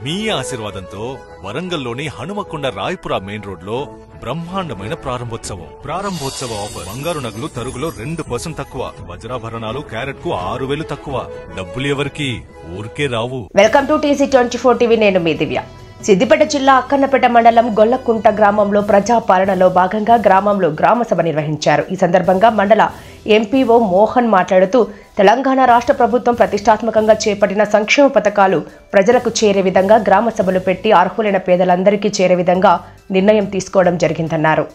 మీ ఆశీర్వాదంతో వరంగల్లోని Hanumakonda Rayapura main road లో బ్రహ్మాండమైన ప్రారంభోత్సవ ఆఫర్. బంగారు నగలు తరుగులో 2% తక్కువ, వజ్రాభరణాలు క్యారెట్ కు 6,000 తక్కువ. డబ్బులు ఎవరికి ఊరికే రావు. Welcome to TC24 TV. నేను మీ దివ్య. సిద్దిపేట జిల్లా అక్కన్నపేట మండలం గొల్లకుంట గ్రామంలో ప్రజాపాలనలో భాగంగా గ్రామంలో గ్రామసభ నిర్వహించారు. ఈ సందర్భంగా మండల ఎంపీఓ మోహన్ మాట్లాడుతూ తెలంగాణ రాష్ట్ర ప్రభుత్వం ప్రతిష్టాత్మకంగా చేపట్టిన సంక్షేమ పథకాలు ప్రజలకు చేరే విధంగా గ్రామ సభలు పెట్టి అర్హులైన పేదలందరికీ చేరే విధంగా నిర్ణయం తీసుకోవడం జరిగిందన్నారు.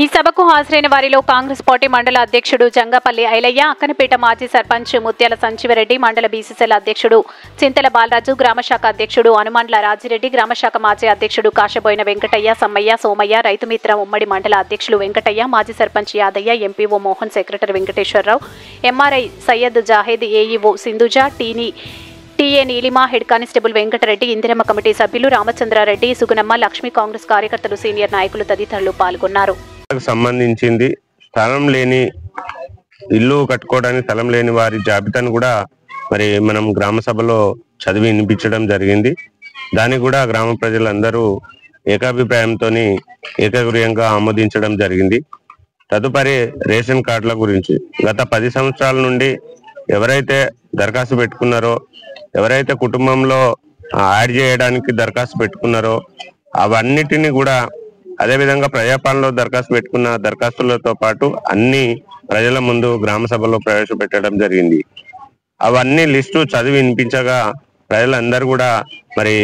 ఈ సభకు హాజరైన వారిలో కాంగ్రెస్ పార్టీ మండల అధ్యక్షుడు జంగపల్లి ఐలయ్య, అక్కనపేట మాజీ సర్పంచ్ ముత్యాల సంజీవరెడ్డి, మండల బీసీసీఎల్ అధ్యక్షుడు చింతల బాలరాజు, గ్రామశాఖ అధ్యక్షుడు హనుమండ్ల రాజిరెడ్డి, గ్రామశాఖ మాజీ అధ్యక్షుడు కాశబోయిన వెంకటయ్య, సమ్మయ్య, సోమయ్య, రైతు మిత్ర ఉమ్మడి మండల అధ్యక్షులు వెంకటయ్య, మాజీ sarpanch Yadaiah, MPO Mohan, secretary Venkateswararao, MRI Syed Zahed, AEO Sindhuja, TA Neelima, head constable Venkatareddy, Indiramma committee సభ్యులు రామచంద్రారెడ్డి, సుగుణమ్మ, లక్ష్మీ, కాంగ్రెస్ కార్యకర్తలు, సీనియర్ నాయకులు తదితరులు పాల్గొన్నారు. సంబంధించింది స్థలం లేని ఇల్లు కట్టుకోవడానికి స్థలం లేని వారి జాబితాను కూడా మరి మనం గ్రామ సభలో చదివి వినిపించడం జరిగింది. దానికి కూడా గ్రామ ప్రజలందరూ ఏకాభిప్రాయంతో ఏకగ్రీయంగా ఆమోదించడం జరిగింది. తదుపరి రేషన్ కార్డుల గురించి గత 10 సంవత్సరాల నుండి ఎవరైతే దరఖాస్తు పెట్టుకున్నారో, ఎవరైతే కుటుంబంలో యాడ్ చేయడానికి దరఖాస్తు పెట్టుకున్నారో అవన్నిటిని కూడా అదేవిధంగా ప్రజాపాలనలో దరఖాస్తు పెట్టుకున్న దరఖాస్తులతో పాటు అన్ని ప్రజల ముందు గ్రామ సభలో ప్రవేశపెట్టడం జరిగింది. అవన్నీ లిస్టు చదివి వినిపించగా ప్రజలందరూ కూడా మరి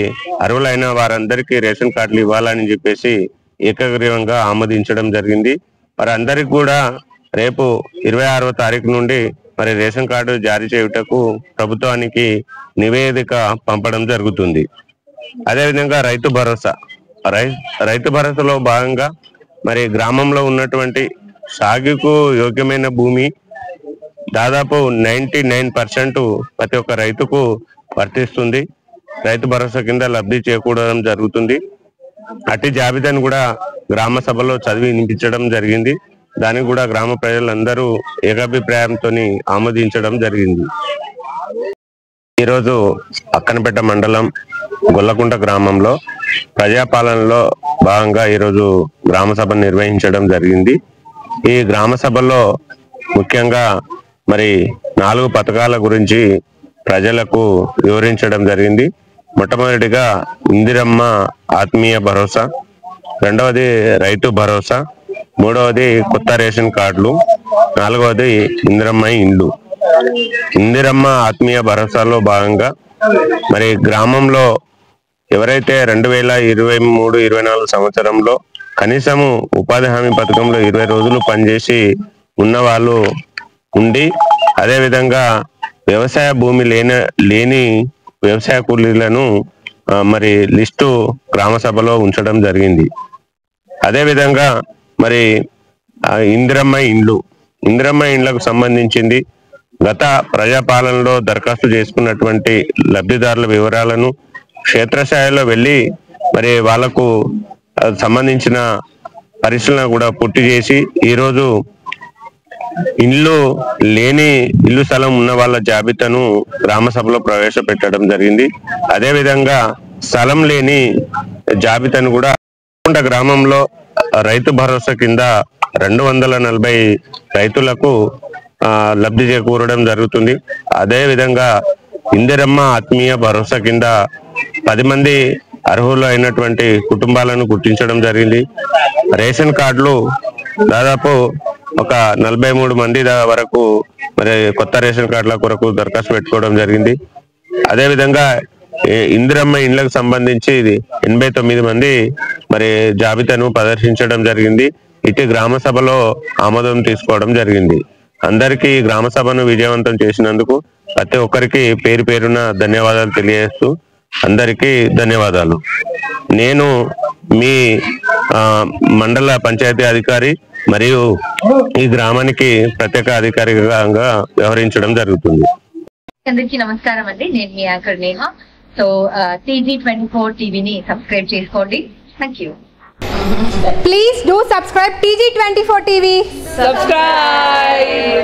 అర్హులైన వారందరికీ రేషన్ కార్డులు ఇవ్వాలని చెప్పేసి ఏకగ్రీవంగా ఆమోదించడం జరిగింది. వారందరికీ కూడా రేపు 26వ తారీఖు నుండి మరి రేషన్ కార్డు జారీ చేయుటకు ప్రభుత్వానికి నివేదిక పంపడం జరుగుతుంది. అదేవిధంగా రైతు భరోసాలో భాగంగా మరి గ్రామంలో ఉన్నటువంటి సాగుకు యోగ్యమైన భూమి దాదాపు 99% ప్రతి ఒక్క రైతుకు వర్తిస్తుంది. రైతు భరోసా కింద లబ్ధి చేకూడడం జరుగుతుంది. అట్టి జాబితాను కూడా గ్రామ సభలో చదివి వినిపించడం జరిగింది. దానికి కూడా గ్రామ ప్రజలందరూ ఏకాభిప్రాయంతో ఆమోదించడం జరిగింది. ఈరోజు అక్కనపేట మండలం గొల్లకుంట గ్రామంలో ప్రజాపాలనలో భాగంగా ఈరోజు గ్రామ సభ నిర్వహించడం జరిగింది. ఈ గ్రామ సభలో ముఖ్యంగా మరి 4 పథకాల గురించి ప్రజలకు వివరించడం జరిగింది. మొట్టమొదటిగా ఇందిరమ్మ ఆత్మీయ భరోసా, రెండవది రైతు భరోసా, మూడవది కొత్త రేషన్ కార్డులు, నాలుగవది ఇందిరమ్మ ఇండ్లు. ఇందిరమ్మ ఆత్మీయ భరోసాలో భాగంగా మరి గ్రామంలో ఎవరైతే 2023-24 సంవత్సరంలో కనీసము ఉపాధి హామీ పథకంలో 20 రోజులు పనిచేసి ఉన్న వాళ్ళు ఉండి, అదేవిధంగా వ్యవసాయ భూమి లేని వ్యవసాయ కూలీలను మరి లిస్టు గ్రామ సభలో ఉంచడం జరిగింది. అదేవిధంగా మరి ఇందిరమ్మ ఇండ్లకు సంబంధించింది గత ప్రజాపాలనలో దరఖాస్తు చేసుకున్నటువంటి లబ్ధిదారుల వివరాలను క్షేత్రస్థాయిలో వెళ్ళి మరి వాళ్లకు సంబంధించిన పరిశీలన కూడా పూర్తి చేసి ఈరోజు ఇల్లు స్థలం ఉన్న వాళ్ళ జాబితాను గ్రామ సభలో ప్రవేశపెట్టడం జరిగింది. అదేవిధంగా స్థలం లేని జాబితాను కూడా గ్రామంలో రైతు భరోసా కింద 240 రైతులకు లబ్ధి చేకూరడం జరుగుతుంది. అదేవిధంగా ఇందిరమ్మ ఆత్మీయ భరోసా కింద 10 మంది అర్హులు అయినటువంటి కుటుంబాలను గుర్తించడం జరిగింది. రేషన్ కార్డులు దాదాపు ఒక 43 మంది వరకు మరి కొత్త రేషన్ కార్డుల కొరకు దరఖాస్తు పెట్టుకోవడం జరిగింది. అదేవిధంగా ఇందిరమ్మ ఇండ్లకు సంబంధించి 89 మంది మరి జాబితాను ప్రదర్శించడం జరిగింది. ఇటు గ్రామ సభలో ఆమోదం తీసుకోవడం జరిగింది. అందరికీ గ్రామ సభను విజయవంతం చేసినందుకు ప్రతి ఒక్కరికి పేరున ధన్యవాదాలు తెలియజేస్తూ అందరికీ ధన్యవాదాలు. నేను మీ మండల పంచాయతీ అధికారి మరియు ఈ గ్రామానికి ప్రత్యేక అధికారిగా వ్యవహరించడం జరుగుతుంది. అందరికీ నమస్కారం అండి. నేను మీ యాంకర్ నేహ. సో TG24 టీవీని సబ్స్క్రైబ్ చేసుకోండి. Thank you. Please do subscribe TG24 TV. Subscribe.